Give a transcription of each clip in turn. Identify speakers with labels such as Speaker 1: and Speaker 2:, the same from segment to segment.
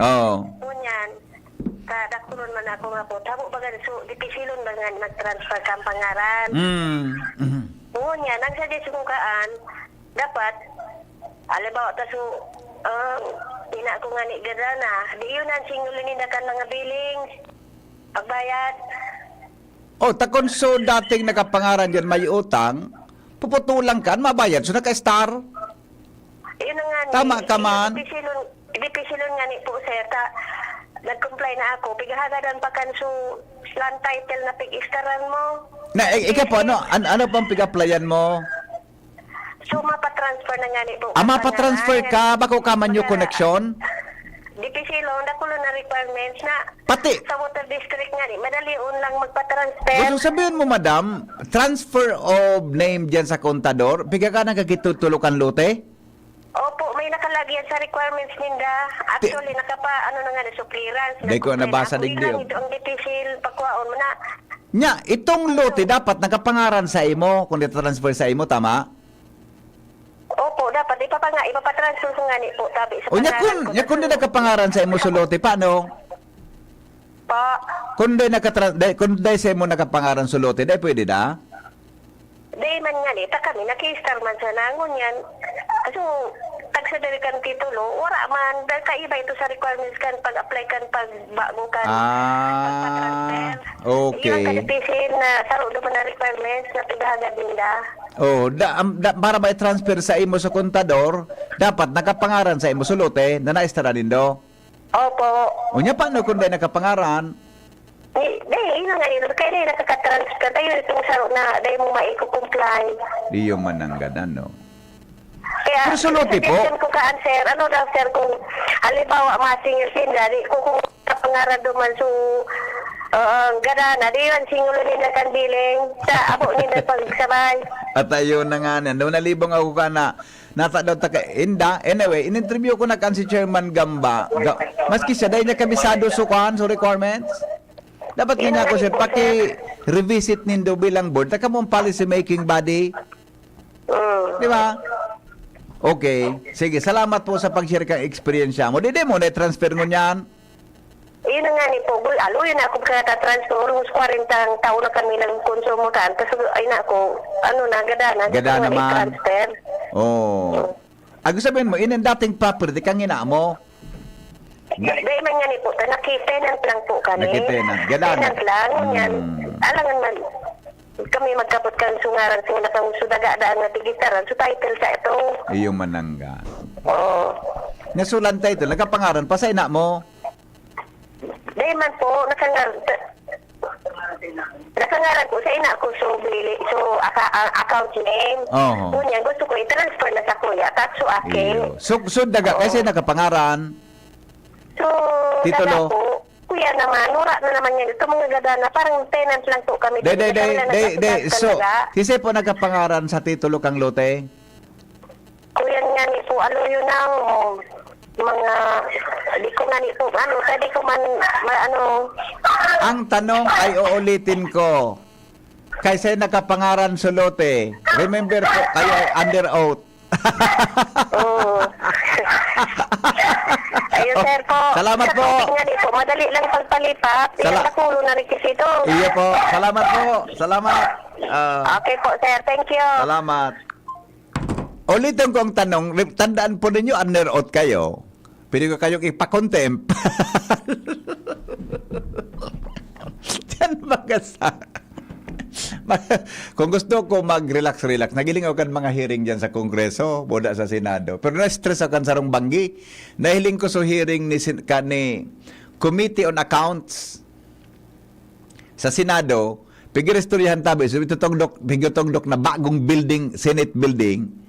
Speaker 1: Oo.
Speaker 2: Ngunyan, kadakulon man ako nga po. Tamo ba ganun, so dipisilon ba nga mag-transfer kang pangaran. Ngunyan, ang suggest kong kaan, dapat, alibaw, taso, ina ko nga ni Gadana, di yun ang singulin nila ka mga billing, pagbayad.
Speaker 1: Oh, takon so dating nakapangaran dyan may utang, puputulang ka, mabayad. So naka-star.
Speaker 2: Yun na nga ni.
Speaker 1: Tama ka man.
Speaker 2: Dipisilon nga ni po, sir. Nag-comply na ako. Pigahagadan pa kan so land title na pig-istaran mo.
Speaker 1: Na, ikaw po, ano pang pigaplayan mo?
Speaker 2: So, mapatransfer na nga ni po.
Speaker 1: Mapatransfer ka, bako ka man yung connection?
Speaker 2: Dipisilon, nakulo na requirements na
Speaker 1: Pati,
Speaker 2: sa water district nga ni, madaliun lang magpatransfer.
Speaker 1: gusto sabihin mo, madam, transfer of name dyan sa kontador, piga ka nagkakitutulokan lote?
Speaker 2: Opo, may nakalagyan sa requirements ninda. Actually, ano na nga, so clearance.
Speaker 1: Di ko nabasa
Speaker 2: Ako,
Speaker 1: digdi.
Speaker 2: ilang ito ang dipisil, pagkuhaon mo na.
Speaker 1: Nya, itong lote dapat nakapangaran sa imo kung transfer sa imo, tama?
Speaker 2: Opo, dapat ipapatransfer ko nga ni po, tabi sa
Speaker 1: O nya
Speaker 2: pangalan ko.
Speaker 1: kung di nakapangaran sa imo sa lote, paano?
Speaker 2: Pa,
Speaker 1: Kung di sa imo nakapangaran sa lote, di pwede na?
Speaker 2: di man nga ni, kami, naki-star man sa nangon yan. So, tagsadari kan titulo, wala man, dahil kaiba ito sa requirements kan, pag-apply kan, pag-bago kan, pagpatransfer.
Speaker 1: Okay.
Speaker 2: Yung kadipisin na saro naman na requirements na pigahagad nila.
Speaker 1: Oh, para ba i-transfer sa imo sa kontador, dapat nakapangaran sa imo sa lote na naistara nindo.
Speaker 2: Opo.
Speaker 1: O nya paano kung di nakapangaran?
Speaker 2: Yun nga nila. Kaya na nakaka-transfer. Tayo itong saro na dahil mo maiko-comply.
Speaker 1: Di yung manangganan, no?
Speaker 2: Kaya,
Speaker 1: Pero sa lote po?
Speaker 2: suggestion ko kaan, sir, ano daw, sir, kung halimbawa, masingil sinda, kung kapangaran duman, so, gana, di yun, singulo nila kan biling, sa abo nila pagsabay.
Speaker 1: At ayun na nga yan. Doon nalibong ako ka na nasa daw taka. Inda, anyway, in-interview ko na kan si Chairman Gamba. Maski siya, dahil niya kabisado sukuhan sa requirements. Dapat nga ako siya, paki-revisit nindo bilang board. Taka mong policy making body. Di ba? Okay. Sige, salamat po sa pag-share kang experience mo. Di mo na-transfer mo niyan.
Speaker 2: Yun nga ni po, alo yun ako kata-transfer, urus 40 taon na kami ng konsumo kan, kasi ay na ako, ano na, gada
Speaker 1: Gada
Speaker 2: na,
Speaker 1: naman.
Speaker 2: i-transfer.
Speaker 1: Oh. Ang sabihin mo, in dating property kang ina mo.
Speaker 2: Dahil man nga ni po, nakitenant lang po kami.
Speaker 1: Nakitenant, gada na.
Speaker 2: Tenant lang, yan. Alangan man, kami magkapot kan sungaran, sila kang sudagadaan na tigitaran, so title sa ito.
Speaker 1: Iyong manangga.
Speaker 2: Oo.
Speaker 1: Nasulan tayo ito, nagkapangaran pa sa ina mo.
Speaker 2: Dahil man po, nakangaran ko sa ina ko, so account name.
Speaker 1: Oo.
Speaker 2: Ngunyan, gusto ko i-transfer na sa kuya, tatso akin.
Speaker 1: Iyo. So daga, kasi nakapangaran.
Speaker 2: So,
Speaker 1: Titulo.
Speaker 2: daga po, kuya naman, nura na naman yan. Ito mga gada na parang tenant lang po kami.
Speaker 1: So, kasi po nakapangaran sa titulo kang lote.
Speaker 2: Kuya nga ni po, ano yun ang mga, di ko nga ni po, di ko man,
Speaker 1: Ang tanong ay uulitin ko. Kasi nakapangaran sa lote. Remember po, kayo ay under oath.
Speaker 2: Oo. Ayun, sir po.
Speaker 1: Salamat po.
Speaker 2: Nga ni po, madali lang pagpalipat. Yan nakulo na requisito.
Speaker 1: Iyo po. Salamat po. Salamat.
Speaker 2: Okay po, sir. Thank you.
Speaker 1: Salamat. Ulitin ko ang tanong, tandaan po ninyo, under oath kayo. Pwede ko kayong ipakontempt. Yan magasa. Kung gusto ko mag-relax, nagiling ako kan mga hearing dyan sa Kongreso, boda sa Senado. Pero na-stress ako kan sarong banggi. Nahiling ko sa hearing ni Committee on Accounts sa Senado, pigirestoryahan tabi, so pigitongdok na bagong building, Senate building.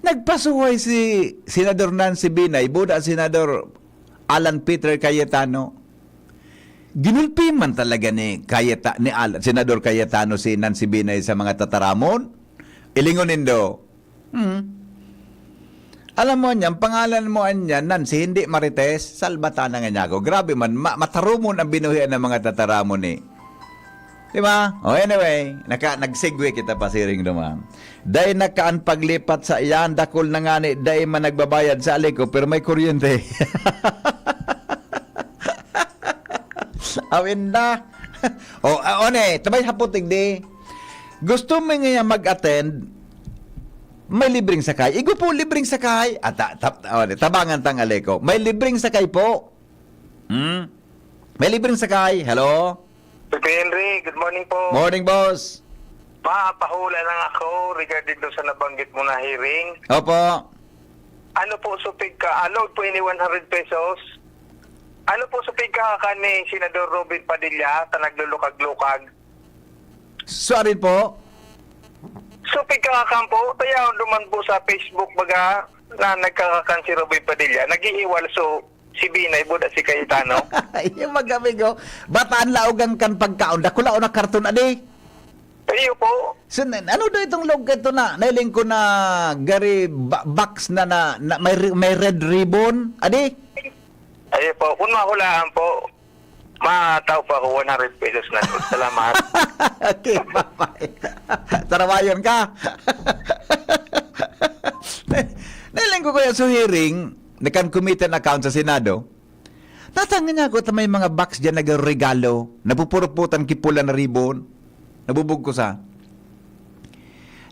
Speaker 1: Nagpasuhay si Senador Nancy Binay, boda Senador Alan Peter Cayetano. Ginulpi man talaga ni Senador Cayetano si Nancy Binay sa mga tataramon. Ilingonin do. Alam mo niyan, pangalan mo niyan, Nancy, hindi Marites, Salbatana nga niya ako. Grabe man, matarumon ang binuhian ng mga tataramon ni. Diba? Oh, anyway, nag-segue kita pa siring dumang. Dahil nakaan paglipat sa iyan, dakol na nga ni, dahil man nagbabayad sa aliko, pero may kuryente. Awin na. One, tabay haputig di. Gusto mo nga mag-attend, may libreng sakay. Igo po, libreng sakay. Tabangan tang Aleko. May libreng sakay po. May libreng sakay. Hello?
Speaker 3: Pepe Henry, good morning po.
Speaker 1: Morning, boss.
Speaker 3: Pahula lang ako regarding doon sa nabanggit mo na hearing.
Speaker 1: Opo.
Speaker 3: Ano po supig ka? Ano po ini 100 pesos? Ano po supig ka ni Senador Robin Padilla ta naglulukag-lukag?
Speaker 1: Sorry po.
Speaker 3: Supig ka po, kaya duman po sa Facebook baga na nagkakakan si Robin Padilla. Nag-iiwal so si Binay Buda si Cayetano.
Speaker 1: Yung mag-amigo, bataan laugang kan pagkaon. Dakula o na karton adi.
Speaker 3: Iyo po.
Speaker 1: So, ano do itong log ito na? Nailing ko na gari box na may red ribbon. Adi?
Speaker 3: Ayo po, kung mahulaan po, mataw pa ako 100 pesos na po. Salamat.
Speaker 1: Okay, bye-bye. Tarawayon ka. Nailing ko kaya sa hearing, nakan committee na account sa Senado, natangin niya ako at may mga box dyan nag-regalo, napupuruputan kipula na ribbon, nabubog ko sa.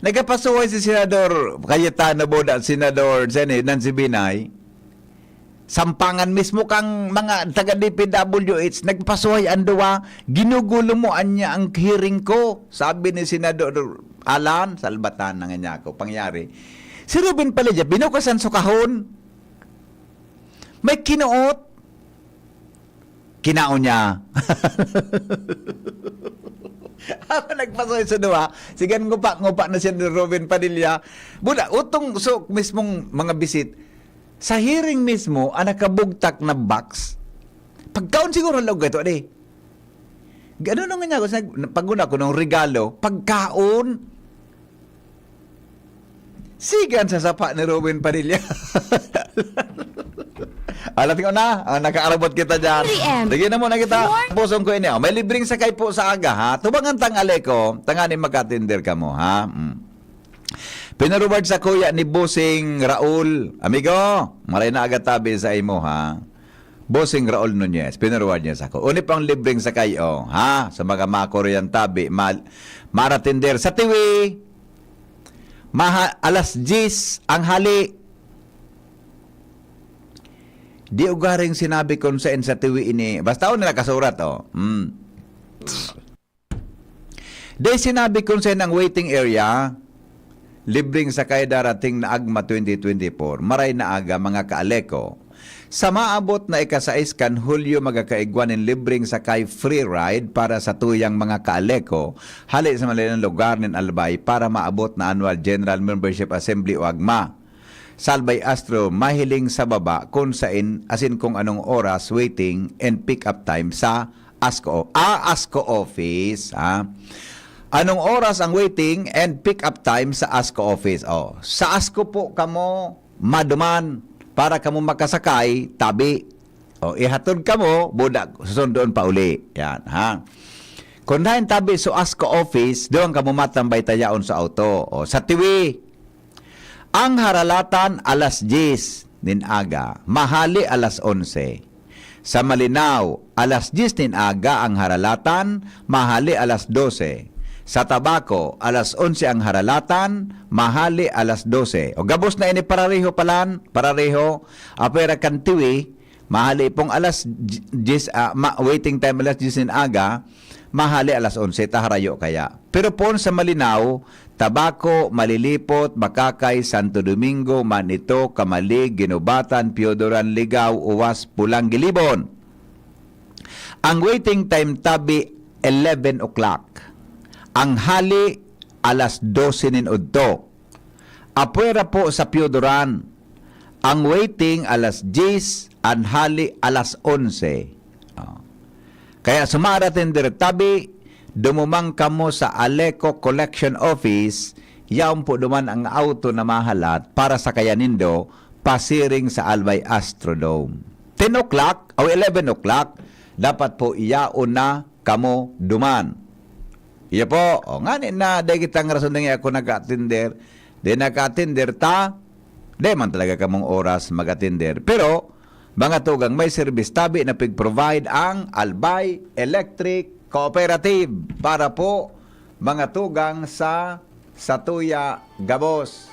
Speaker 1: Nagapasuhay si Senador Cayetano Boda at Senador Nancy Binay, sampangan mismo kang mga taga-DPWH, nagpasuhay ang duwa, ginugulo mo anya ang hearing ko. Sabi ni Senador Alan, salbatan na nga niya ako, pangyari. Si Ruben Padilla, binukasan sa kahon. May kinuot. Kinao niya. Ako nagpasuhay sa duwa, sigan ngupa na siya ni Ruben Padilla. Buda, utong so mismong mga bisit, sa hearing mismo, ang nakabugtak na box, pagkaon siguro lang ito, adi. Gano'n nga niya ako, paguna ko ng regalo, pagkaon. Sigan sa sapa ni Ruben Padilla. Alat ko na, nakaarabot kita dyan. Lagyan na muna kita. Pusong ko ini. May libreng sakay po sa aga, ha? Tubangan tang Aleko, tanganin magkatinder ka mo, ha? Pinarubad sa kuya ni Bossing Raul. Amigo, maray na agad tabi sa imo, ha? Bossing Raul Nunez, pinarubad niya sa ko. Uni pang libreng sakay, ha? Sa mga makorean tabi, maratinder sa tiwi. Alas 10 ang hali. Di ugaring sinabi kung saan sa tiwi ini. Basta ako nila kasurat, Di sinabi kung saan ang waiting area, libreng sakay darating na agma 2024, maray na aga mga kaaleko. Sa maabot na ika-6 kan Hulyo magkakaigwanin libreng sakay free ride para sa tuyang mga kaaleko, hali sa malilang lugar ng Albay para maabot na annual General Membership Assembly o agma. Salbay Astro, mahiling sa baba kung sain asin kung anong oras waiting and pick up time sa ASCO. ASCO office, ha? Anong oras ang waiting and pick up time sa ASCO office? Sa ASCO po kamo maduman para kamo makasakay tabi. Ihatod kamo budak susundoon pa uli. Yan, ha? Kung dahin tabi sa ASCO office, doon kamo matambay tayaon sa auto. Sa tiwi, ang haralatan alas 10 nin aga, mahali alas 11. Sa Malinaw, alas 10 nin aga ang haralatan, mahali alas 12. Sa Tabaco, alas 11 ang haralatan, mahali alas 12. O gabos na ini parareho palan, parareho, apera kantiwi, mahali pong alas 10, waiting time alas 10 nin aga, mahali alas 11, taharayo kaya. Pero po sa Malinaw, Tabaco, Malilipot, Makakay, Santo Domingo, Manito, Kamalig, Ginubatan, Piodoran, Ligaw, Uwas, Pulang, Gilibon. Ang waiting time tabi 11 o'clock. Ang hali alas 12 nin udto. Apuera po sa Piodoran. Ang waiting alas 10, ang hali alas 11. Kaya sumaratin dir tabi, dumumang kamo sa Aleko Collection Office, yaon po duman ang auto na mahalat para sa kayanindo, pasiring sa Albay Astrodome. 10 o'clock o 11 o'clock, dapat po iyaon na kamo duman. Iya po, nga na, dahil kitang rason na ako nag-attender, di nag-attender ta, di man talaga kamong oras mag-attender. Pero, mga tugang may service tabi na pig-provide ang Albay Electric Cooperative para po mga tugang sa Satuya, Gabos.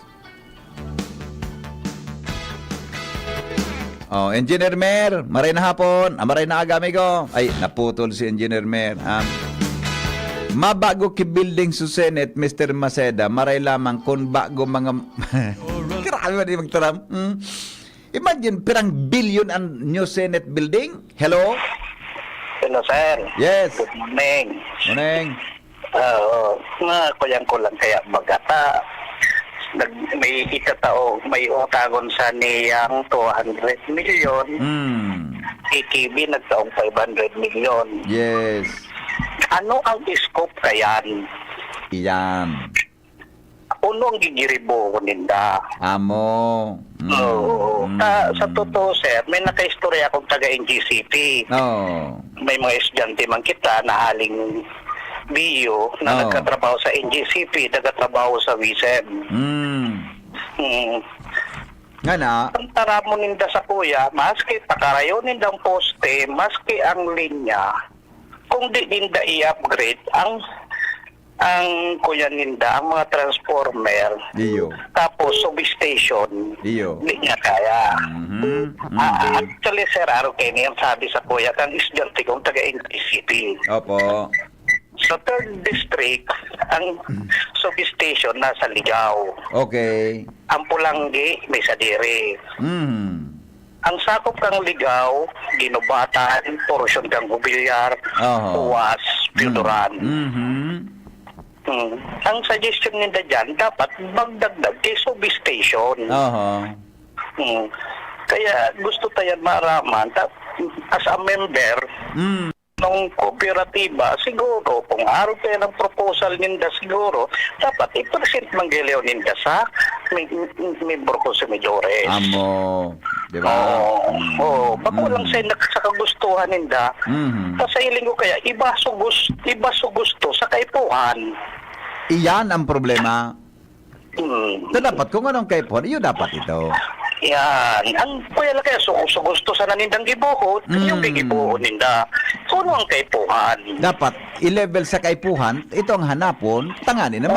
Speaker 1: Oh, Engineer Mer, maray na hapon, maray na aga, amigo. Ay, naputol si Engineer Mer. Mabago ki building sa Senate, Mr. Maceda, maray lamang kung bago mga... Grabe ba di magtaram? Imagine, pirang billion ang new Senate building? Hello?
Speaker 3: Hello, sir.
Speaker 1: Yes.
Speaker 3: Good morning.
Speaker 1: Morning.
Speaker 3: Kuyang ko lang kaya magata. May itatao, may utagon sa niyang 200 million. AKB nagtaong 500 million.
Speaker 1: Yes.
Speaker 3: Ano ang scope kayan?
Speaker 1: Iyan.
Speaker 3: Uno ang gigiribo ninda.
Speaker 1: Amo.
Speaker 3: Oo. Sa totoo, sir, may nakaistorya akong taga-NGCP.
Speaker 1: Oh.
Speaker 3: May mga estudyante man kita na haling BU na nagkatrabaho sa NGCP, nagkatrabaho sa WISEM.
Speaker 1: Nga na.
Speaker 3: Ang tara mo ninda sa kuya, maski pakarayo nindang poste, maski ang linya, kung di ninda i-upgrade ang kuya ninda, ang mga transformer,
Speaker 1: Iyo.
Speaker 3: tapos substation,
Speaker 1: Iyo.
Speaker 3: di niya kaya. Actually, sir, araw kayo niyan sabi sa kuya, kang estudyante kong taga-NGCP.
Speaker 1: Opo.
Speaker 3: Sa 3rd District, ang substation nasa Ligaw.
Speaker 1: Okay.
Speaker 3: Ang Pulanggi, may Sadiri. Ang sakop kang Ligaw, Ginubatan, portion kang Gubilyar, Uwas, Piudoran. Ang suggestion nila dyan, dapat magdagdag kay substation. Kaya gusto tayo maraman, as a member, ng kooperatiba, siguro, kung araw tayo ng proposal ninda siguro, dapat i-present manggiliw ninda sa member ko sa Medjores.
Speaker 1: Amo. Di ba?
Speaker 3: Oo. Baka walang sa kagustuhan ninda, sa iling ko kaya, iba su gusto sa kaipuhan.
Speaker 1: Iyan ang problema. So, dapat kung anong kaipuhan, iyo dapat ito.
Speaker 3: Yan. Ang kuya lang kaya so gusto sa nanindang gibuhot, yung gibuhot ninda. So, ano ang kaipuhan?
Speaker 1: Dapat i-level sa kaipuhan, ito ang hanapon, tangani na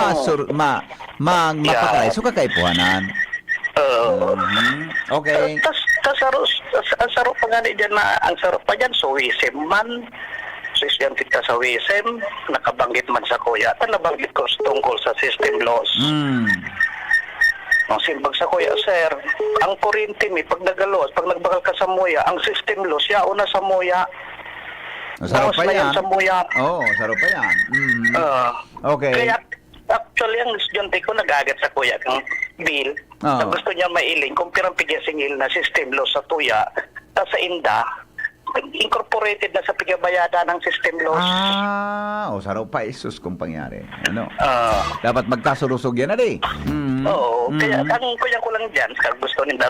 Speaker 1: mapakaray so kakaipuhanan. Okay.
Speaker 3: Tas ang sarap pa nga dyan na, ang sarap pa dyan, so wisem man, so isyan kita sa wisem, nakabanggit man sa kuya, nabanggit ko tungkol sa system loss. Ang simbag sa kuya, sir, ang kuryente mi, pag nagalos, pag nagbakal ka sa muya, ang system loss, yaon na sa muya.
Speaker 1: Sarap pa yan.
Speaker 3: Sa muya.
Speaker 1: Oo, sarap pa yan. Okay.
Speaker 3: Kaya, actually, ang estudyante ko nagagat sa kuya kang bill, na gusto niya mailing, kung pirang pigasingil na system loss sa tuya, sa inda, incorporated na sa pigabayada ng system loss.
Speaker 1: Sarap pa isus kung pangyari. Ano? Dapat magkasurusog yan na di.
Speaker 3: Oo. Kaya ang kuya ko lang dyan, gusto nila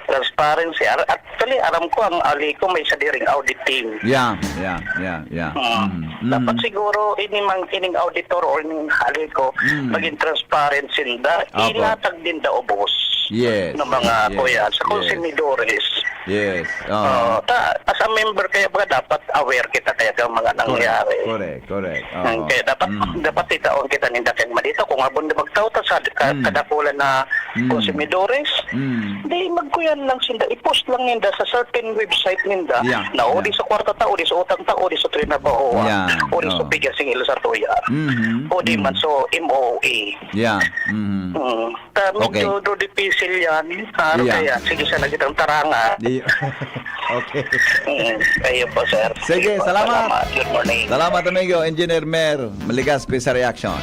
Speaker 3: transparency. Actually, aram ko, ang ali ko may sadiring audit team.
Speaker 1: Yeah.
Speaker 3: Dapat siguro, ining auditor or ining ali ko, maging transparency na, ilatag din daw boss.
Speaker 1: Yes.
Speaker 3: Ng mga kuya sa konsumadores.
Speaker 1: Yes.
Speaker 3: As a member kaya ba dapat aware kita kaya ng mga nangyayari.
Speaker 1: Correct.
Speaker 3: Kaya dapat itaon kita ninda kay malito kung abon na magtawta sa kadakulan na konsumadores. Di magkuyan lang sinda i-post lang ninda sa certain website ninda na odi sa kwarta ta, odi sa utang ta, odi sa trinabaho, odi sa bigasing ilo sa tuya. Odi man so MOA. Medyo difficile yan. Kaya sige sa nagitang taranga.
Speaker 1: Okay.
Speaker 3: Ayun po, sir.
Speaker 1: Sige, salamat.
Speaker 3: Good morning.
Speaker 1: Salamat, amigo. Engineer Mer Maligaspi sa reaction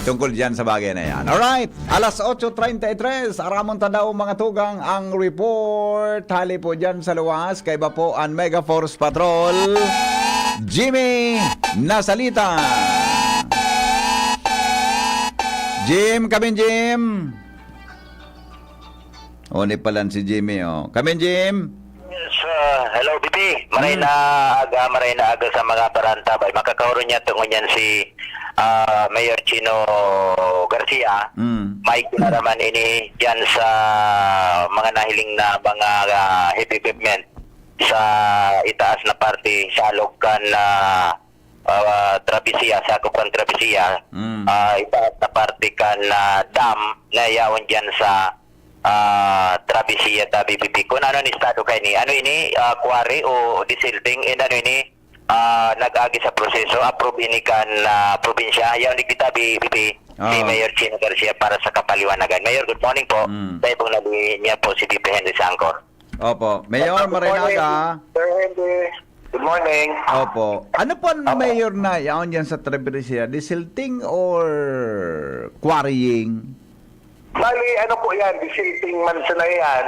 Speaker 1: tungkol dyan sa bagay na yan. Alright, alas 8:33, aramon tadaw mga tugang ang report. Hali po dyan sa luwas, kay ba po ang Mega Force Patrol, Jimmy Nasalita. Jim, kamin Jim. Ni palan si Jimmy, Kamin Jim.
Speaker 4: Yes, hello, Bibi. Maray na aga sa mga baranta. Makakaroon niya tungo niyan si Mayor Chino Garcia. May na naman ini dyan sa mga nahiling na mga heavy equipment. sa itaas na parte salog kan na Travessia, sakop kan Travessia. Itaas na parte kan dam na yaon dyan sa Travessia tabi pipi. Kung ano ni estado kay ni ano ini quarry o desilting ano ini nag-agi sa proseso approve ini kan probinsya yaon ni tabi pipi. Si Mayor Chino Garcia para sa kapaliwanagan. Mayor, good morning po. Tayo pong nabi niya po si VP Henry Sangcor.
Speaker 1: Opo. Mayor Marinaga.
Speaker 3: Sir Henry, good morning.
Speaker 1: Opo. Ano po ang mayor na yaon dyan sa Travessia? Desilting or quarrying?
Speaker 3: Bali, ano po yan, desilting man sa na yan,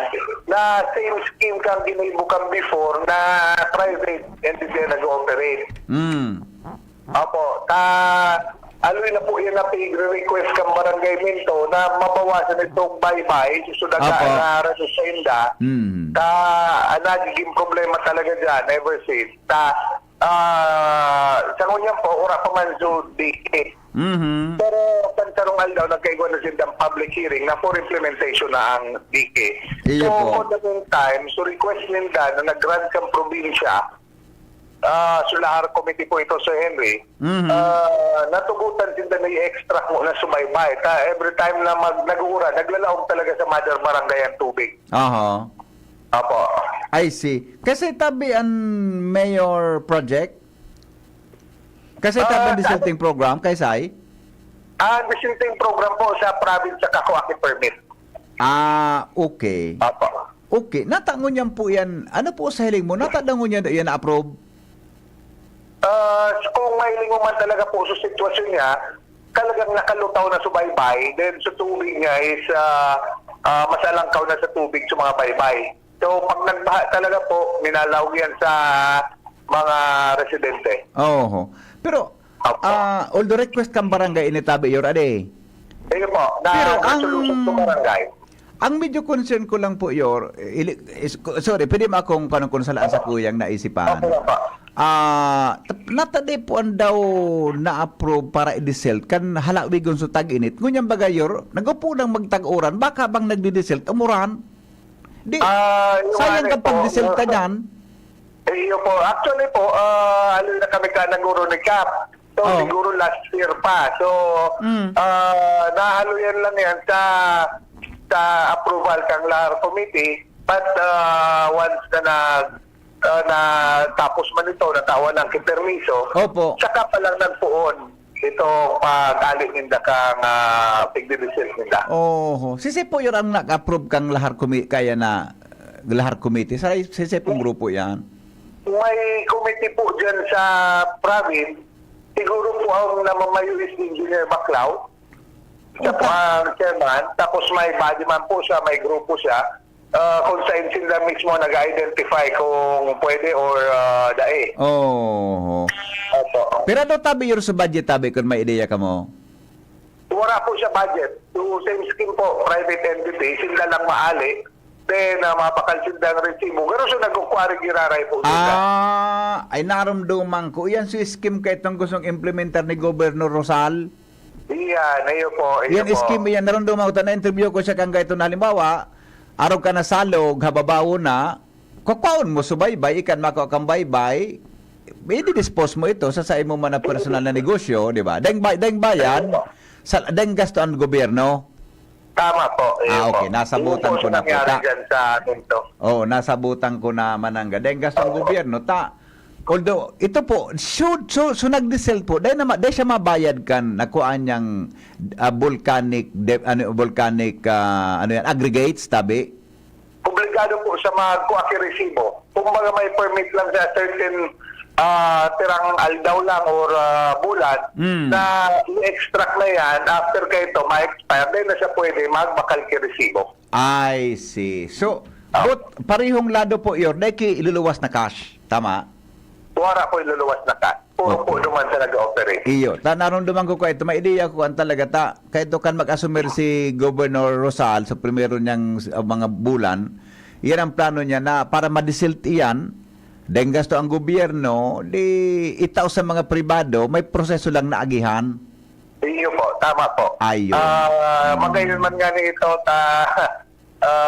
Speaker 3: na same scheme kang ginibukang before na private entity na nag-ooperate. Opo, aloy na po yan na pig-request kang barangay Minto na mabawasan itong bye-bye, susunod na raso sa inda, nagiging problema talaga dyan, ever since. Sa ngunyan po, ura pa man so dikit. Pero pantarong aldaw, nagkaigwa na sindang public hearing na for implementation na ang DK.
Speaker 1: Iyo po.
Speaker 3: For the meantime, so request ninda na nag-grant kang probinsya, Sulahar Committee po ito sa Henry, natugutan sinda na i-extract mo na sumaybay. Every time na nag-uura, naglalaog talaga sa mother barangay ang tubig.
Speaker 1: Aha.
Speaker 3: Apo.
Speaker 1: I see. Kasi tabi ang mayor project? Kasi tabi ang desilting program, kay Sai?
Speaker 3: Ang desilting program po sa province sa Kakuaki permit.
Speaker 1: Okay.
Speaker 3: Apo.
Speaker 1: Okay. Natangon niyan po yan. Ano po sa hiling mo? Natadangon niya yan na-approve?
Speaker 3: Kung mailing mo man talaga po sa sitwasyon niya, talagang nakalutaw na subaybay, then sa tubig niya is masalangkaw na sa tubig sa mga baybay. So pag nagbaha talaga po, minalawag yan sa mga residente.
Speaker 1: Oo. Pero, although request kang barangay initabi, Yor Ade.
Speaker 3: Ayun po, na resolution sa barangay.
Speaker 1: Ang medyo concern ko lang po, Yor, sorry, pwede mo akong panungkonsalaan sa kuyang naisipan.
Speaker 3: Okay po.
Speaker 1: Natade po ang daw na-approve para i-deselt kan halawigon sa tag-init. Ngunyan bagay, Yor, nag-upo lang magtag-uran, baka bang nagdi-deselt, umuran? Di, sayang ka pag-deselt ka dyan.
Speaker 3: Iyo po, actually po, alin na kami ka naguro ni Cap. So, siguro last year pa. So, nahalo yan lang yan sa approval kang LAR committee. But once na tapos man ito, natawa ng kipermiso, saka pa lang nagpuon itong pag-alit ninda kang pigdidisil ninda.
Speaker 1: Sisi po yun ang nag-approve kang lahar committee. Sisi pong grupo yan.
Speaker 3: May committee po dyan sa province. Siguro po ang namamayo is Engineer Baclaw. Siya po ang chairman. Tapos may body man po siya, may grupo siya. Kung saan sila mismo nag-identify kung pwede or dae.
Speaker 1: Pero ano tabi yun sa budget tabi kung may ideya ka mo?
Speaker 3: Wala po siya budget. So, same scheme po, private entity, sila lang maali. Then, mapakalsin ng resibo. Pero so nag-ukwari giraray po sila.
Speaker 1: Ay naramdaman ko. Yan si scheme kay itong gustong implementar ni Governor Rosal.
Speaker 3: Iyan, iyo po.
Speaker 1: Yan scheme yan. Naramdaman ko. Na-interview ko siya kang gaito na halimbawa, araw ka na salog, hababawo na, kakwaon mo subaybay, ikan mako kang baybay, i-dispose mo ito sa mo man na personal na negosyo, di ba? Deng bayan, deng gasto ang gobyerno.
Speaker 3: Tama po.
Speaker 1: Okay, nasabutan ko na po. Nasabutan ko na manangga. Deng gasto ang gobyerno, although, ito po, so nag-diesel po, dahil siya mabayad kan, nakuhaan niyang volcanic aggregates, tabi?
Speaker 3: Obligado po sa magkuha resibo. Kung mga may permit lang sa certain tirang aldaw lang or bulan, na i-extract na yan, after kayo ito, ma-expire, then na siya pwede magmakalki resibo.
Speaker 1: I see. So, parehong lado po yun, dahil iluluwas na cash, tama?
Speaker 3: Wala po iluluwas na cash. Puro po naman sa nag-operate.
Speaker 1: Iyo. Naramdaman ko ito. May ideya ko ang talaga kahit kan mag-assumer si Governor Rosal sa primero niyang mga bulan, yan ang plano niya na para ma-desilt iyan, dahil gasto ang gobyerno, itaw sa mga pribado, may proseso lang na agihan.
Speaker 3: Iyo po. Tama po.
Speaker 1: Ayun.
Speaker 3: Magayon man nga ito,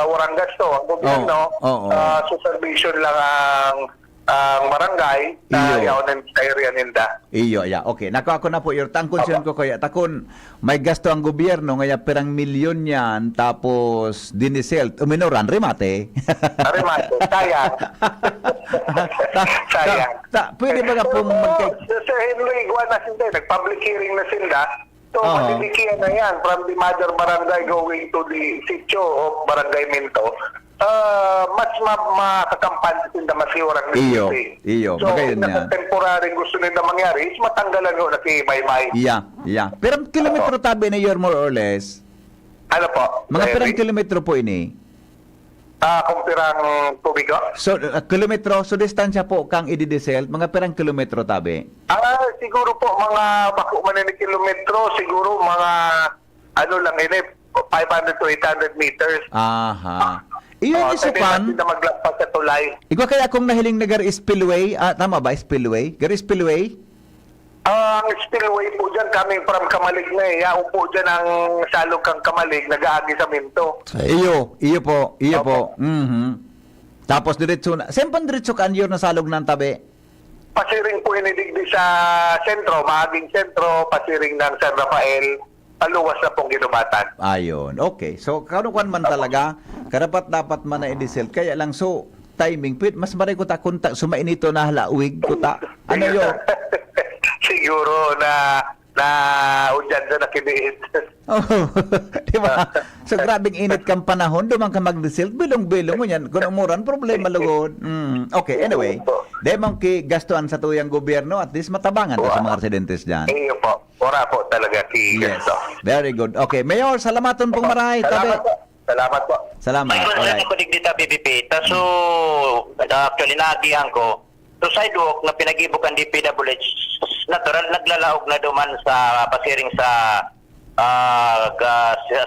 Speaker 3: warang gasto. Ang gobyerno,
Speaker 1: Oo.
Speaker 3: supervision lang ang barangay na
Speaker 1: Iyo.
Speaker 3: yaon sa area ninda.
Speaker 1: Iyo, ya. Okay, nako ako na po. Ang concern ko kaya, takon, may gasto ang gobyerno, ngaya perang milyon yan, tapos diniselt, uminoran, remate.
Speaker 3: Arimato, sayang. Sayang.
Speaker 1: Pwede ba nga pong
Speaker 3: Sir Henry, iguan na sila. Nag-public hearing na sila. So,
Speaker 1: Oo.
Speaker 3: matitikiyan na yan from the mother barangay going to the sitio of Barangay Minto. Mas makakampan sila masiwarang
Speaker 1: Iyo,
Speaker 3: nilisi.
Speaker 1: iyo,
Speaker 3: So,
Speaker 1: magayon
Speaker 3: na
Speaker 1: yan.
Speaker 3: temporary gusto nila mangyari is matanggalan ko na si Maymay.
Speaker 1: Yeah. Pero kilometro tabi na yun, more or less.
Speaker 3: Ano po?
Speaker 1: Mga
Speaker 3: Henry?
Speaker 1: perang kilometro po ini.
Speaker 3: Kung pirang tubig ko?
Speaker 1: So, kilometro, so distansya po kang ididesel, mga perang kilometro tabi.
Speaker 3: Siguro po mga bako man ni kilometro, siguro mga ano lang ini 500 to 800 meters.
Speaker 1: Aha. Iyon isukan.
Speaker 3: Na maglagpas sa tulay.
Speaker 1: Ikaw kaya kung nahiling na Gary Spillway, tama ba, Spillway? Gary Spillway?
Speaker 3: Ang spillway po dyan, coming from Kamalig na eh. Yao po dyan ang salog kang Kamalig, nag-aagi sa Minto.
Speaker 1: Iyo po.
Speaker 3: Opo.
Speaker 1: Tapos diretso na. Saan diretso ka anyor na salog ng tabi?
Speaker 3: Pasiring po inidigdi sa sentro, maaging sentro, pasiring ng San Rafael, paluwas na pong ginubatan.
Speaker 1: Ayon. Okay. So, kanukuan man talaga, karapat dapat man na i-diesel. Kaya lang, so, timing, mas maray ko ta kunta, sumainito na halawig ko ta. Ano yun?
Speaker 3: Siguro na udyan na nakiniit.
Speaker 1: Oh, di ba? So, grabing init kang panahon, dumang ka mag-diesel, bilong-bilong mo yan. Kung umuran, problema lugod. Okay, anyway, demang ki gastuan sa tuyang gobyerno, at least matabangan ta sa mga residentes dyan.
Speaker 3: Iyo po. Ora po talaga si
Speaker 1: Yes.
Speaker 3: Ganito.
Speaker 1: Very good. Okay, Mayor, salamaton pong maray.
Speaker 3: Salamat po. Salamat po.
Speaker 1: Salamat.
Speaker 4: May concern
Speaker 1: Alright.
Speaker 4: ako dito BBP. So, actually, naagihan ko. So, sidewalk na pinag-ibukan DPWH, natural, naglalaog na duman sa pasiring sa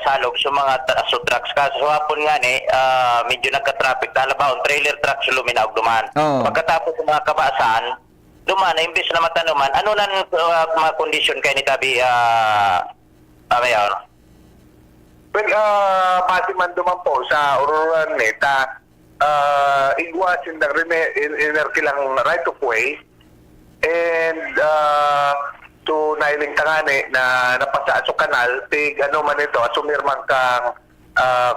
Speaker 4: salog sa mga trucks. Kaso hapon nga medyo nagka-traffic. Talabaon, trailer trucks luminaog duman.
Speaker 1: Oo.
Speaker 4: Pagkatapos ng mga kabaasan, duman, imbis na matanuman, ano na mga kondisyon kayo ni Tabi, Mayor?
Speaker 3: Well, base man duman po sa Auroran Neta, igwasin ng inerkilang right of way and to nailing tangani na napasa sa kanal, tig ano man ito, asumirman kang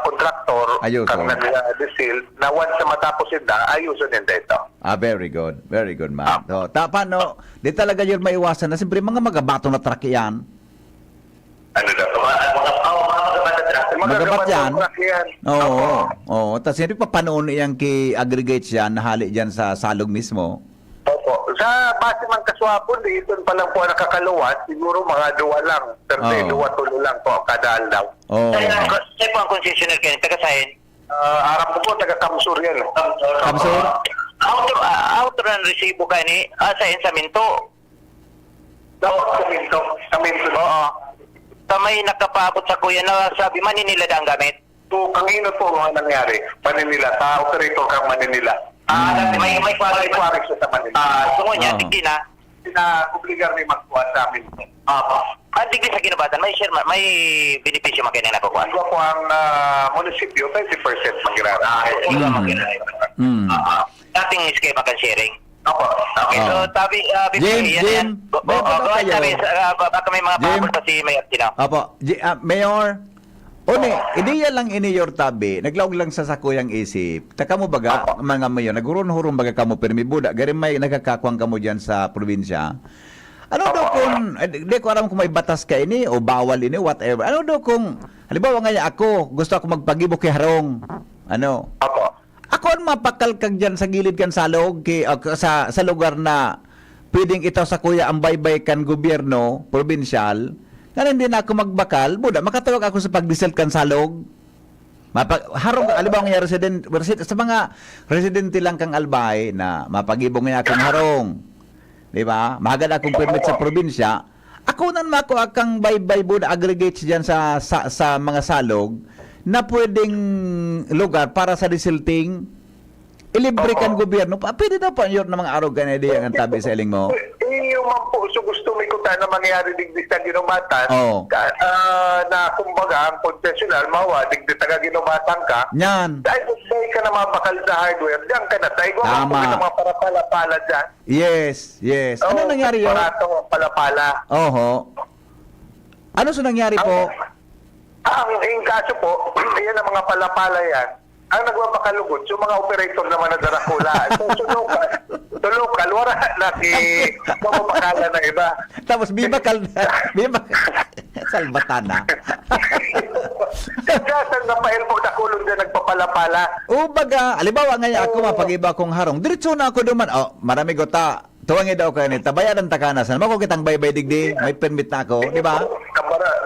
Speaker 3: kontraktor,
Speaker 1: Ayuso.
Speaker 3: kang nag-desil, na once na matapos ita, ayuso din dito.
Speaker 1: Very good. Very good, man. So, paano, di talaga yun maiwasan na siyempre mga magabato na truck yan.
Speaker 3: Ano daw?
Speaker 1: Magabat yan.
Speaker 3: Oo.
Speaker 1: Oo. Tapos hindi pa panoon iyang ki-aggregates yan, nahali dyan sa salog mismo.
Speaker 3: Opo. Sa base man kaswapon, dito pa lang po nakakaluwas, siguro mga duwa lang.
Speaker 1: Oo.
Speaker 3: Duwa tulo lang po kada aldaw.
Speaker 1: Oo.
Speaker 4: Sa'yo po ang concessionaire kayo, taga-sahin?
Speaker 3: Arap ko po, taga-Kamsur yan.
Speaker 1: Kamsur?
Speaker 4: Auto ng resibo kayo ni, sa Minto.
Speaker 3: Kaminto.
Speaker 4: Oo. May nakapaabot sa kuya na sabi Maninila ang gamit.
Speaker 3: So, kanino po mga nangyari? Manila. Sa operator kang Manila.
Speaker 4: May
Speaker 3: Kwarik sa Manila.
Speaker 4: tungo niya,
Speaker 1: Oo.
Speaker 4: digdi na.
Speaker 3: Sina-obligar ni magkuha sa amin.
Speaker 4: Opo. Digdi sa kinabatan, may share, may benepisyo makinig na nakukuha.
Speaker 3: Iba po ang munisipyo, 20% magirara.
Speaker 4: Dating escape ang sharing.
Speaker 3: Opo.
Speaker 4: Okay,
Speaker 1: Oo.
Speaker 4: so tabi,
Speaker 1: Jim, may tanong kayo.
Speaker 4: baka may mga
Speaker 1: Jim.
Speaker 4: pabol pa si Mayor Tino.
Speaker 1: Apo, Mayor, ideya lang ini your tabi, naglaog lang sa sakuyang isip. Taka mo baga, mga mayor, nagurun-hurun baga kamo permi buda, gari may nagkakakwang kamo dyan sa probinsya. Ano daw kung, di ko alam kung may batas ka ini o bawal ini, whatever. Ano daw kung, halimbawa nga ako, gusto ako magpagibo kay Harong. Ano?
Speaker 3: Opo.
Speaker 1: Ako ang mapakal kag dyan sa gilid kan salog sa lugar na pwedeng itaw sa kuya ang baybay kan gobyerno, probinsyal, nga hindi na ako magbakal, buda, makatawag ako sa pagdisel kan salog. Harong, alibaw nga sa mga residente lang kang albay na mapagibong nga akong harong. Di ba? Mahagad akong permit sa probinsya. Ako nan mako akang baybay buda aggregates dyan sa mga salog na pwedeng lugar para sa disilting ilibre kan gobyerno. Pwede na pa yun ng mga araw ganyan ang tabi sa iling mo?
Speaker 3: Yung
Speaker 5: man po so gusto may kuta na mangyari digdi sa ginumatan,
Speaker 1: Oo.
Speaker 5: na kumbaga ang concessional mawa digdi taga ginumatan ka,
Speaker 1: Yan.
Speaker 5: dahil ka na mabakal sa hardware, diyan ka na tayo.
Speaker 1: Tama.
Speaker 5: Kung mga parapala-pala dyan.
Speaker 1: Yes, yes. Ano nangyari yun?
Speaker 5: Parato, palapala.
Speaker 1: Oho. Ano sa nangyari po?
Speaker 5: Ang kaso po, yan ang mga palapala yan. Ang nagbabakalugod, yung mga operator naman na Dracula. So, tulokal, wala na mababakala ng iba.
Speaker 1: Tapos bibakal Salbatana.
Speaker 5: Saan na pa-elpo na kulong dyan nagpapalapala?
Speaker 1: O baga, alibawa nga ako mapag-iba kong harong. Diretso na ako duman. Oh, marami gota. Tuwangi daw kayo nito. Bayaran takanasan. Mako kitang baybay digdi. May permit na ako. Di ba?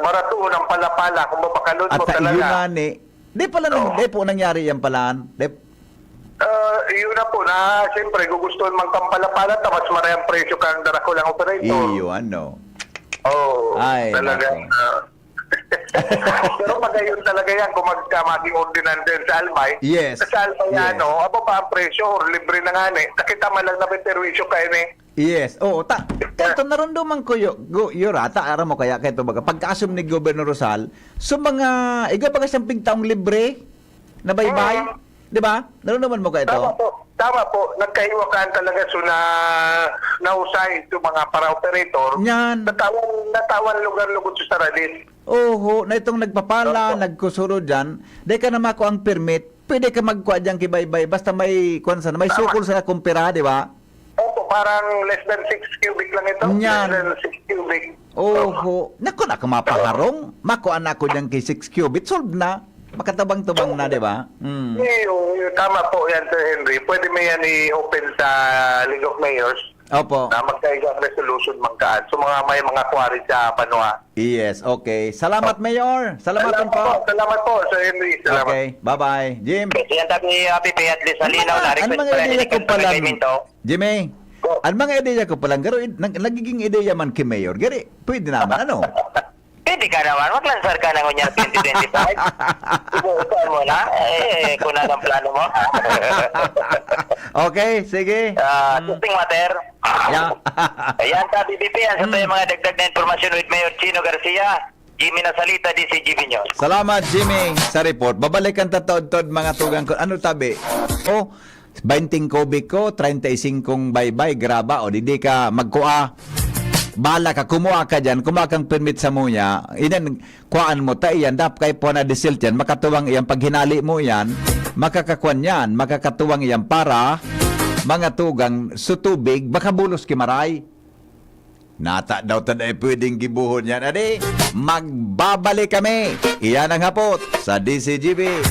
Speaker 5: Maratuon ang palapala kung mabakalod
Speaker 1: At
Speaker 5: mo
Speaker 1: sa iyo
Speaker 5: talaga.
Speaker 1: nga ni. Di pala di po nangyari yan palaan.
Speaker 5: Yun na po na, siyempre, gugustuhan mang kampalapala, tapos maraming presyo kang Dracula operator.
Speaker 1: Iyo, ano.
Speaker 5: Oo,
Speaker 1: Ay,
Speaker 5: talaga.
Speaker 1: nako.
Speaker 5: Pero magayon talaga yan kung magkamaging ordinance din sa Albay.
Speaker 1: Yes.
Speaker 5: Sa Albay,
Speaker 1: Yes.
Speaker 5: abo pa ang presyo or libre na nga ni. Nakita man lang na may perwisyo kayo ni.
Speaker 1: Yes. Oo, ito narunduman ko yurata, ara mo kaya kahit baga, pagkasum ni Gobernador Rosal, so mga, iga baga siyang pigtaong libre, na baybay, di ba? Narunduman mo ka ito?
Speaker 5: Tama po. Nagkahiwakaan talaga so na nausay ito mga para-operator.
Speaker 1: Yan.
Speaker 5: Natawan lugar-lugod sa Saradis.
Speaker 1: Oho, na itong nagpapala, nagkusuro dyan, di ka na mako ang permit, pwede ka magkuha dyan kibaybay, basta may, may sukol sa kumpira, di ba?
Speaker 5: Opo, parang less than 6 cubic lang ito.
Speaker 1: Yan.
Speaker 5: Less than 6 cubic.
Speaker 1: Oho, naku na kumapaharong, makuha na ako dyan kay 6 cubit, solve na, makatabang-tabang na, di ba? Mm.
Speaker 5: Tama po yan, Sir Henry. Pwede mo yan i-open sa League of Mayors
Speaker 1: Opo.
Speaker 5: na magkaigang resolution magkaan. So may mga quarry sa Banwa.
Speaker 1: Yes, okay. Salamat, Mayor. Salamat po.
Speaker 5: Salamat po, Sir Henry. Salamat.
Speaker 1: Okay, bye-bye. Jim.
Speaker 4: Yan tabi Pipi at least halinaw na
Speaker 1: Ang
Speaker 4: request
Speaker 1: mga
Speaker 4: para
Speaker 1: ideya ko
Speaker 4: sa
Speaker 1: pala,
Speaker 4: pagkaminto.
Speaker 1: Jimmy, ang mga ideya ko pala, garo, nagiging ideya man kay Mayor, gari, pwede naman, ano?
Speaker 4: Pwede ka naman, maglansar ka na ngunya 2025. Ibuusan mo na, kung na ang plano mo.
Speaker 1: Okay, sige.
Speaker 4: Testing matter.
Speaker 1: Yeah.
Speaker 4: Ayan, tabi Pipi, yan sa tayo mga dagdag na informasyon with Mayor Chino Garcia. Jimmy Nasalita, DCGV News.
Speaker 1: Salamat, Jimmy, sa report. Babalikan tatod-tod mga tugang ko. Ano tabi? Oh, 20 kubik ko, 35 bye-bye, graba. O, di ka magkuha. Bala ka, kumuha ka dyan, kumuha kang permit sa muya, inan, kuhaan mo, ta iyan, dap kay po na desilt yan, makatuwang iyan, pag hinali mo yan, makakakuan yan, makakatuwang iyan para mga tugang sa tubig, baka bulos kimaray. Nata daw taday pwedeng gibuhon yan, adi, magbabalik kami. Iyan ang hapot sa DCGV.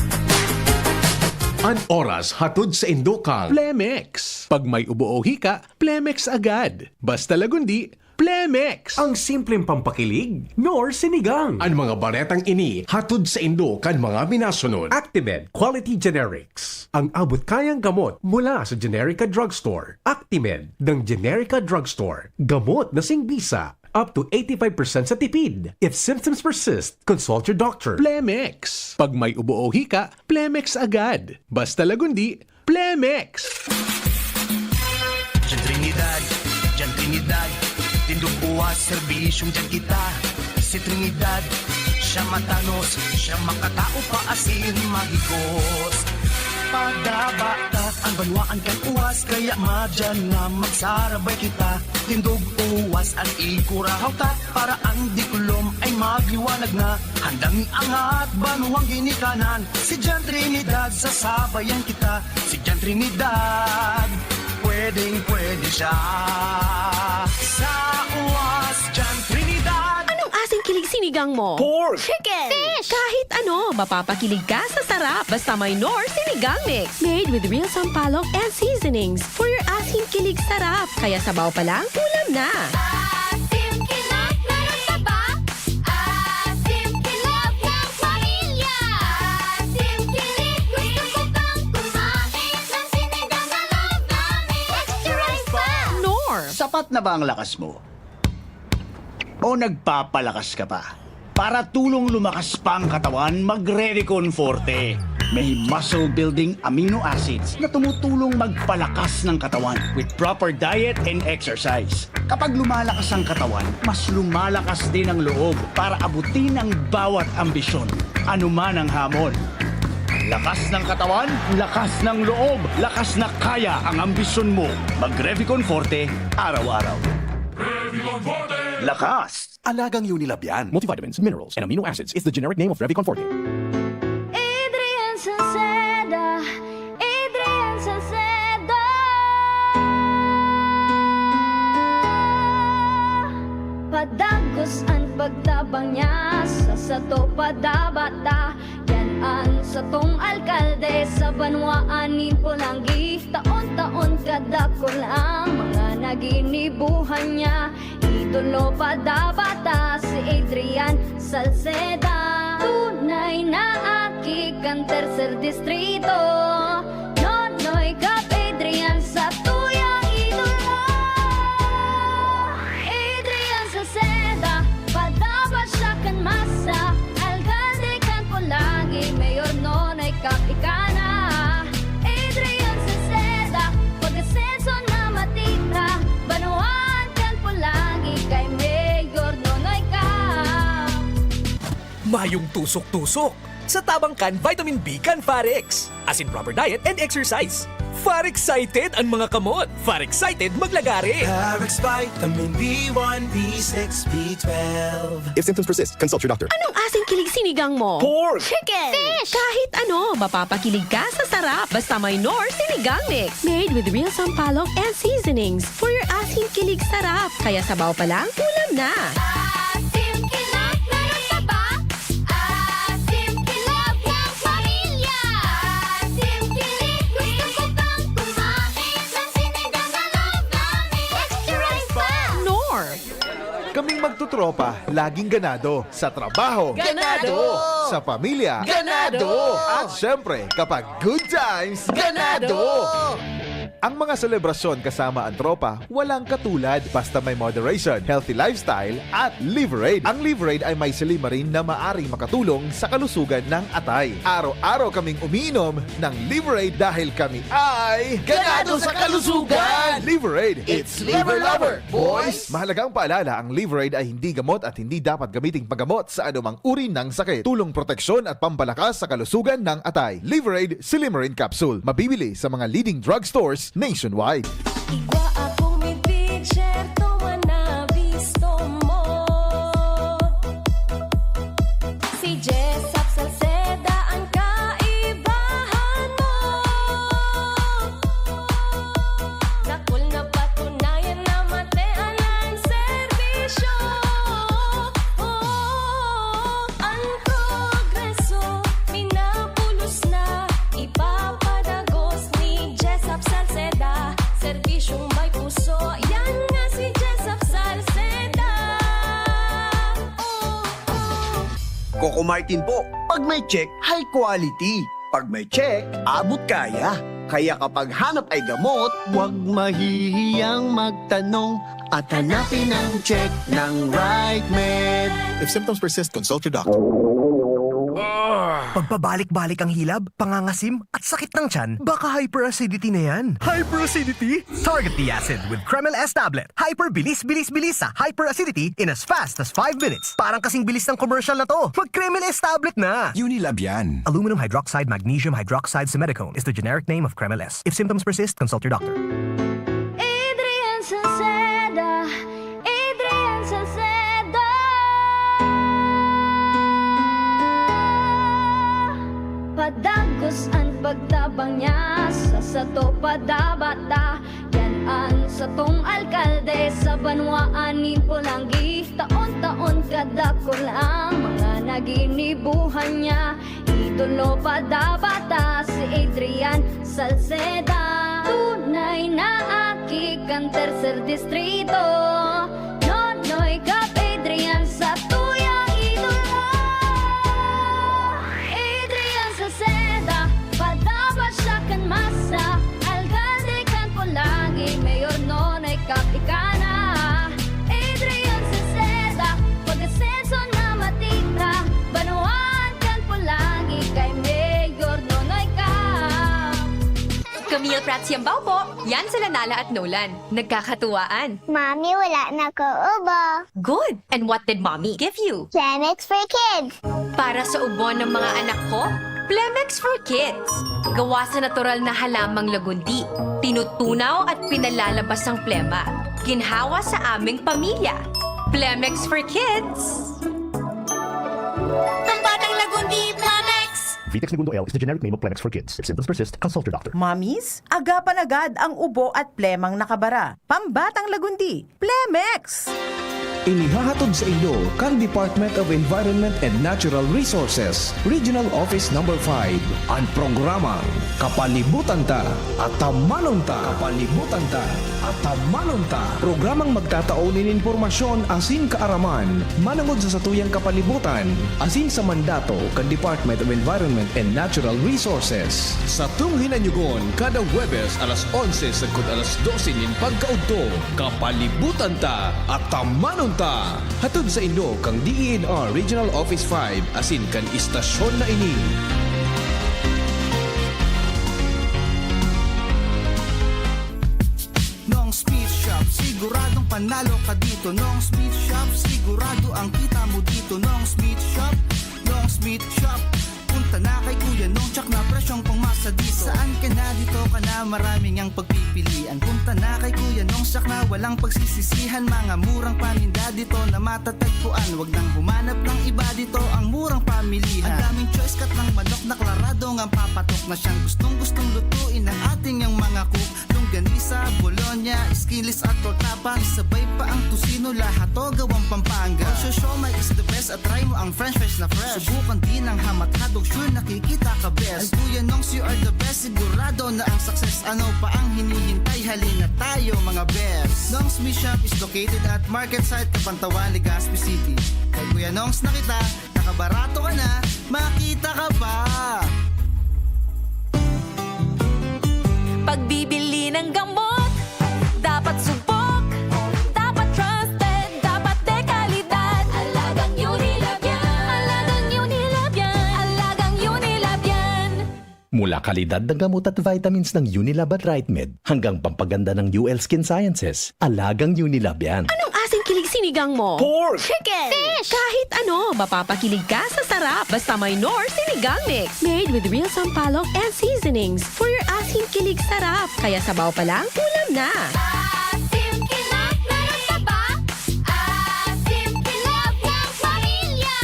Speaker 6: An oras hatod sa Indokang Plemex. Pag may ubo o hika, Plemex agad. Basta lagundi, Plemex.
Speaker 7: Ang simpleng pampakilig, nor sinigang.
Speaker 6: Ang mga baretang ini hatod sa Indokan mga minasunod.
Speaker 7: Actimed Quality Generics. Ang abot kayang gamot mula sa Generica Drugstore. Actimed ng Generica Drugstore. Gamot na singbisa. Up to 85% sa tipid. If symptoms persist, consult your doctor.
Speaker 6: Plemex. Pag may ubo o hika, Plemex agad. Basta lagundi, Plemex.
Speaker 8: Diyan Trinidad, tindog buwas, serbisyong dyan kita. Si Trinidad, siya matanos, siya makatao pa asin mahigos. Pagdabatak ang banwaan kang uwas, kaya madyan nga magsarabay kita. Tindog uwas ang ikurahaw ta, para ang dikulom ay magliwanag na. Handang iangat, banuang ginikanan, si Diyan Trinidad, sasabayan kita. Si Diyan Trinidad, pwedeng-pwede siya. Sa uwas, Diyan Trinidad.
Speaker 9: Anong asing kilig sinigang mo?
Speaker 8: Pork!
Speaker 9: Chicken! Fish! Kahit ano, mapapakilig ka sa sarap basta may Knorr Sinigang Mix. Made with real sampalok and seasonings for your asing kilig sarap. Kaya sabaw pa lang, ulam na.
Speaker 10: Asim kilap, meron pa ba? Asim kilap ng pamilya. Asim kilig, gusto ko kang kumain ng sinigang na loob namin. Extra rice pa!
Speaker 9: Knorr!
Speaker 11: Sapat na ba ang lakas mo? O nagpapalakas ka pa? Para tulong lumakas pa ang katawan, mag-Redicon Forte. May muscle-building amino acids na tumutulong magpalakas ng katawan with proper diet and exercise. Kapag lumalakas ang katawan, mas lumalakas din ang loob para abutin ang bawat ambisyon, anuman ang hamon. Lakas ng katawan, lakas ng loob, lakas na kaya ang ambisyon mo. Mag-Revicon Forte araw-araw. Lakas!
Speaker 12: Alagang Unilab yan. Multivitamins, minerals, and amino acids is the generic name of Revicon Forte.
Speaker 10: Adrian Salceda, Adrian Salceda. Padagos ang pagtabang niya sa sato padabata. Yan ang satong alkalde sa banwaan ni Pulangi. Taon-taon kadako lang mga naginibuhan niya. Idolo padabata si Adrian Salceda. Tunay na aki kang tercer distrito. Nonoy Kap Adrian sa tuyang idolo. Adrian Salceda, padabat siya kan masa. Alcalde kan Pulangi, mayor Nonoy Kap ikana. Adrian Salceda, pag-asenso na matita. Banuan kan Pulangi, kay mayor Nonoy Kap.
Speaker 13: Mayong tusok-tusok. Sa Tabangkan, Vitamin B kan Farex. As in proper diet and exercise. Far-excited ang mga kamot. Far-excited maglagari.
Speaker 8: Farex Vitamin B1, B6, B12.
Speaker 12: If symptoms persist, consult your doctor.
Speaker 9: Anong asing kilig sinigang mo?
Speaker 13: Pork!
Speaker 9: Chicken! Fish! Kahit ano, mapapakilig ka sa sarap. Basta may Nor Sinigang Mix. Made with real sampalok and seasonings. For your asing kilig sarap. Kaya sabaw pa lang, ulam na.
Speaker 10: Asim Kilab, meron pa ba? Asim Kilab ng pamilya. Asim Kilig, gusto ko pang kumain ng sinigang na love namin. Extra rice pa!
Speaker 9: Nor!
Speaker 14: Kaming magtutropa, laging ganado. Sa trabaho,
Speaker 9: Ganado!
Speaker 14: Sa pamilya,
Speaker 9: Ganado!
Speaker 14: At syempre, kapag good times, ganado! Ang mga selebrasyon kasama ang tropa, walang katulad basta may moderation, healthy lifestyle at Liverade. Ang Liverade ay may silimarin na maaring makatulong sa kalusugan ng atay. Araw-araw kaming umiinom ng Liverade dahil kami ay ganado sa kalusugan! Liverade, it's liver lover, boys! Mahalagang paalala, ang Liverade ay hindi gamot at hindi dapat gamiting paggamot sa anumang uri ng sakit. Tulong proteksyon at pampalakas sa kalusugan ng atay. Liverade Silimarin Capsule. Mabibili sa mga leading drugstores nationwide.
Speaker 10: Igwa akong may picture, tuwa na visto mo. Si Jessup Salceda ang kaibahan mo. Nakul na patunayan na matean ang serbisyo. Ang progreso, minapulos na. Ipapadagos ni Jessup Salceda. Serbisyong may puso, yan nga si Jessup Salceda.
Speaker 12: Coco Martin po. Pag may check, high quality. Pag may check, abot kaya. Kaya kapag hanap ay gamot, huwag mahihiyang magtanong at hanapin ang check ng right med. If symptoms persist, consult your doctor.
Speaker 8: Pagpabalik-balik ang hilab, pangangasim at sakit ng tiyan, baka hyperacidity na yan. Hyperacidity? Target the acid with Kremel S tablet. Hyper-bilis-bilis-bilis sa hyperacidity in as fast as 5 minutes. Parang kasing bilis ng commercial na to. Mag-Kremel S tablet na.
Speaker 12: Unilab yan.
Speaker 8: Aluminum hydroxide magnesium hydroxide simethicone is the generic name of Kremel S. If symptoms persist, consult your doctor.
Speaker 10: Adrian Salceda, Adrian Salceda. Padagos ang pagtabang niya sa sato padabata. Yan ang satong alkalde sa banwaan ni Pulangi. Taon-taon kadako lang mga naginibuhan niya. Idolo padabata si Adrian Salceda. Tunay na aki kang tercer distrito. Nonoy Kap Adrian sa tuyang idolo. Adrian Salceda, padabat siya kan masa. Alcalde kan Pulangi, mayor Nonoy Kap ikana. Adrian Salceda, pag-asenso na matita. Banuan kan Pulangi, kay mayor Nonoy
Speaker 9: Frats Yambaw po. Yan sila Nala at Nolan. Nagkakatuwaan.
Speaker 10: Mommy, wala na ko ubo.
Speaker 9: Good. And what did Mommy give you?
Speaker 10: Plemex for kids.
Speaker 9: Para sa ubo ng mga anak ko, Plemex for Kids. Gawa sa natural na halamang lagundi. Tinutunaw at pinalalabas ang plema. Ginhawa sa aming pamilya. Plemex for Kids.
Speaker 10: Pambatang lagundi, Plemex.
Speaker 15: Vitex Segundo L is the generic name of Plemex for kids. If symptoms persist, consult your doctor.
Speaker 16: Mommies, agapan agad ang ubo at plemang nakabara. Pambatang lagundi, Plemex!
Speaker 17: Inihahatod sa inyo kang Department of Environment and Natural Resources, Regional Office No. 5, ang programang Kapalibutan Ta at Tamanon Ta. Kapalibutan Ta at Tamanon Ta. Programang magtataunin informasyon asin kaaraman, manangod sa satuyang kapalibutan, asin sa mandato kang Department of Environment and Natural Resources. Sa tunghinanyugon, kada Webes alas 11 sagkod alas 12 nin pagkaudto, Kapalibutan Ta at Tamanon Ta. Hatod sa inyo kang DENR Regional Office 5 asin kan istasyon na ini.
Speaker 8: Nong Speed Shop, siguradong panalo ka dito. Nong Speed Shop, sigurado ang kita mo dito. Nong Speed Shop, Nong Speed Shop. Punta na kay Kuya Nong, tsak na presyong pangmasa dito. Saan ka na, dito ka na, maraming ang pagpipilian. Punta na kay Kuya Nong, tsak na walang pagsisisihan. Mga murang paninda dito na matatagpuan. Huwag nang humanap ng iba dito, ang murang pamilihan. Ang daming choice cut ng manok na klarado ang papatok na siyang gustong lutuin ng ating yung mga cook. Longganisa, Bologna, Skilis at Tortapa. Sabay pa ang tusino, lahat to gawang Pampanga. Siomai is the best at try mo ang french fries na fresh. Subukan din ang hamat-hadog, sure nakikita ka best. Ay Kuya Nongs, you are the best, sigurado na ang success. Ano pa ang hinihintay, halina tayo mga best. Nongs Meat Shop is located at Market Site, Kapantawan, Legazpi City. Kay Kuya Nongs na kita, nakabarato ka na, makita ka pa.
Speaker 9: Pagbibili ng gamot, dapat subok, dapat trusted, dapat dekalidad. Alagang Unilab yan, alagang Unilab yan, alagang Unilab yan.
Speaker 6: Mula kalidad ng gamot at vitamins ng Unilab at RightMed hanggang pampaganda ng UL Skin Sciences, alagang Unilab yan.
Speaker 9: Anong asing kilig sinigang mo?
Speaker 16: Pork!
Speaker 9: Chicken! Fish! Kahit ano, mapapakilig ka sa sarap. Basta may Nor Sinigang Mix. Made with real sampalok and seasonings for your asin kilig sarap. Kaya sabaw pa lang, ulam na.
Speaker 10: Asim kilab, meron ka ba? Asim kilab ng pamilya.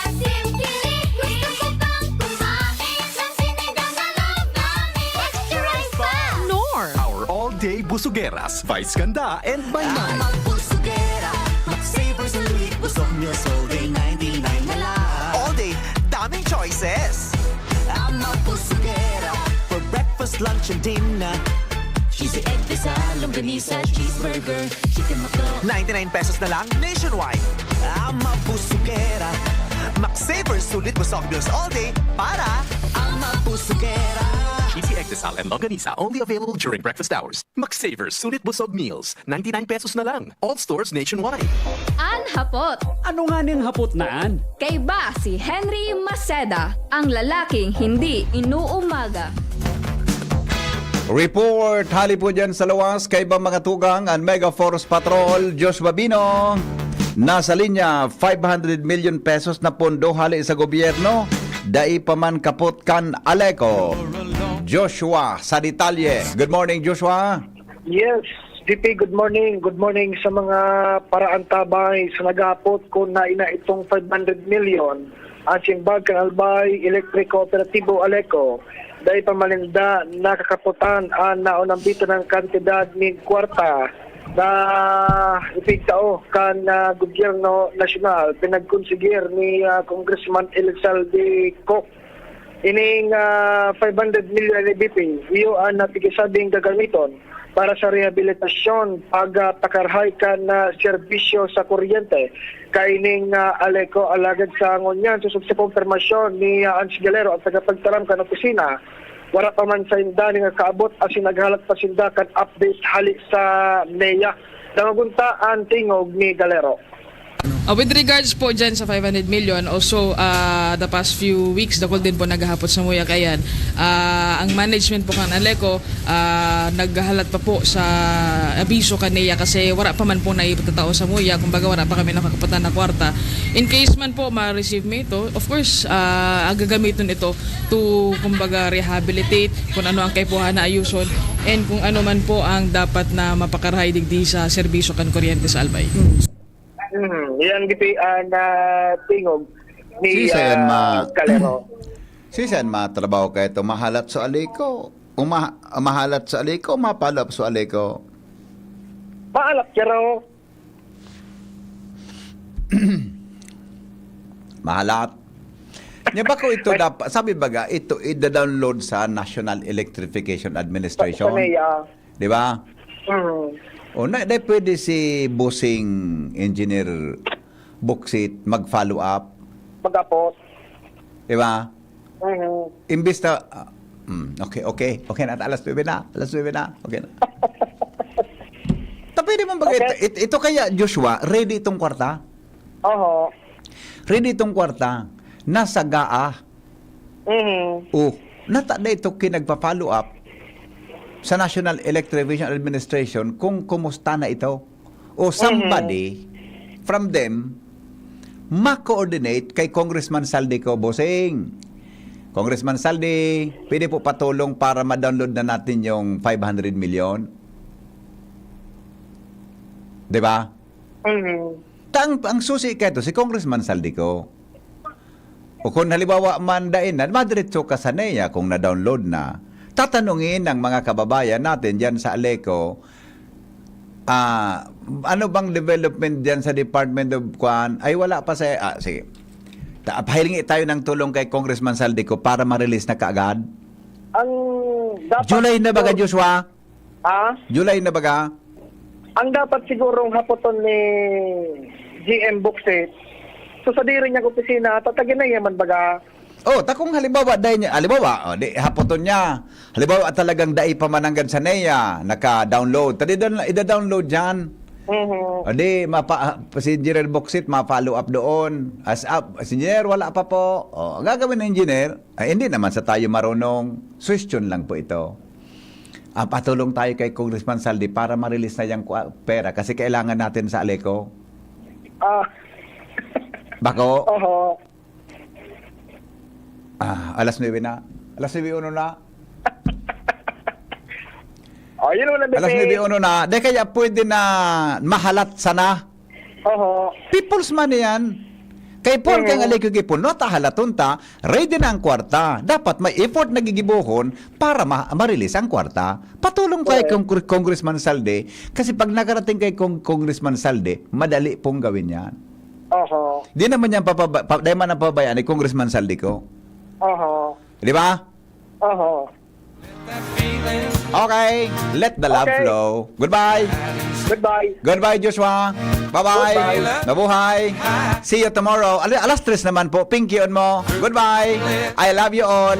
Speaker 10: Asim kilig, gusto ko bang kumain ng sinigang na loob namin? Extra rice pa!
Speaker 9: Nor!
Speaker 14: Our all-day busugeras, Vice Ganda, and My Mind.
Speaker 8: Pusugera, Magsavers and Luit, busog meals all day, 99 na lang.
Speaker 12: All day, daming choices.
Speaker 8: I'm a pusugera, for breakfast, lunch, and dinner. Cheesy egg pizza, longganisa, cheeseburger, chicken McDo.
Speaker 12: 99 pesos na lang nationwide.
Speaker 8: I'm a pusugera,
Speaker 12: Magsavers, sulit busog meals all day para
Speaker 8: I'm a pusugera.
Speaker 15: Cheesy Egg Desal and Longganisa only available during breakfast hours. Magsavers Sulit Busog Meals, 99 pesos na lang. All stores nationwide.
Speaker 9: An hapot.
Speaker 11: Ano nga ning hapot naan?
Speaker 9: Kay ba si Henry Maceda, ang lalaking hindi inuumaga.
Speaker 1: Report, hali po dyan sa lawas kay ba mga tugang ang Mega Force Patrol, Josh Babino. Nasa linya, 500 million pesos na pondo hali sa gobyerno. Dai pa man kapot kan Aleco. Joshua sa detalye. Good morning, Joshua.
Speaker 5: Yes, VP, good morning. Good morning sa mga paraan tabay sa nagapot kung naina itong 500 million. Asing bag kan Albay, Electric Cooperatibo Aleco. Dahil pamalinda nakakaputan ang naunang bito ng kantidad ni kwarta na ipigtao kan gobyerno nasyonal. Pinagkonsigir ni Congressman Elizalde Cook. Ining 500 million ni BP, iyo ang napigisabing gagamiton para sa rehabilitasyon pagpakarhay kan serbisyo sa kuryente. Kaining Aleco alagad sa ngunyan susub sa konfirmasyon ni Ans Galero at tagapagtaram kan opisina. Wala pa man sa inda nga kaabot asin naghalat pa sinda kan update halik sa NEA. Nangagunta ang tingog ni Galero.
Speaker 18: With regards po dyan sa 500 million, also the past few weeks, dakol din po naghahapot sa Muya kayan. Ang management po kan Aleco, naghahalat pa po sa abiso kaniya kasi wala pa man po na ipatatao sa Muya, kumbaga wala pa kami nakakapatan na kwarta. In case man po ma-receive mo ito, of course, gagamitin ito to, kumbaga, rehabilitate kung ano ang kaipuhan na ayuson and kung ano man po ang dapat na mapakarahay digdi sa serbisyo kan kuryente sa Albay.
Speaker 3: Yan giti na tingog ni
Speaker 1: Sisayan
Speaker 3: Calero.
Speaker 1: Sisayan matrabaho kayo ito, mahalat sa Aleco. Mahalat sa Aleco, mapalap sa Aleco.
Speaker 3: Maalap siya raw.
Speaker 1: Mahalat. Nya ba ko ito dapat, sabi baga, ito i-download sa National Electrification Administration. Di ba? O na, pwede si bossing engineer Buksit mag-follow up.
Speaker 3: Mag-apot.
Speaker 1: Di ba? Imbis na, okay na, alas 9 na, okay na. Pwede mo baga, ito kaya, Joshua, ready itong kwarta?
Speaker 3: Oo.
Speaker 1: Ready itong kwarta, nasa GAA. Nata na ito kinagpa-follow up sa National Electrification Administration kung kumusta na ito. O somebody from them ma-coordinate kay Congressman Saldi ko, bossing. Congressman Saldi, pwede po patulong para ma-download na natin yung 500 million. Diba? Ang susi ka ito, si Congressman Saldi ko. O kung halimbawa mandain na, madiretso ka sa NEA kung na-download na, tatanungin ng mga kababayan natin dyan sa Aleco, ano bang development dyan sa Department of Kwan? Ay wala pa sa... sige. Pahilingi tayo ng tulong kay Congressman Saldico para ma-release na kaagad.
Speaker 3: Ang dapat...
Speaker 1: July na baga, Joshua? July na baga?
Speaker 3: Ang dapat sigurong hapoton ni GM Buksit, so sa diri niya opisina, tatagin na yaman baga.
Speaker 1: Takong halimbawa, hapoton niya. Halimbawa, talagang dai pa mananggan sa NEA, naka-download. Tadi ida-download dyan. Si Engineer Buksit, ma-follow up doon. Si Engineer, wala pa po. Gagawin ng Engineer, hindi naman sa tayo marunong. Question lang po ito. Patulong tayo kay Congressman Saldi para ma-release na yung pera kasi kailangan natin sa Aleco. Bako? Alas 9 na. Alas 9:01 na.
Speaker 3: Yun na,
Speaker 1: alas 9:01 na. Di kaya pwede na mahalat sana. People's money yan. Kay Paul kang Aleco gipon, no, tahalaton ta, ready na ang kwarta. Dapat may effort na gigibuhon para ma-release ang kwarta. Patulong tayo kay Congressman Saldi kasi pag nakarating kay Congressman Saldi, madali pong gawin yan. Di naman yan pabayaan ni Congressman Saldi ko. Di ba? Okay, let the love flow. Goodbye. Goodbye, Joshua. Bye-bye. Mabuhay. See you tomorrow. Alas 3 naman po. Pinky on mo. Goodbye. I love you all.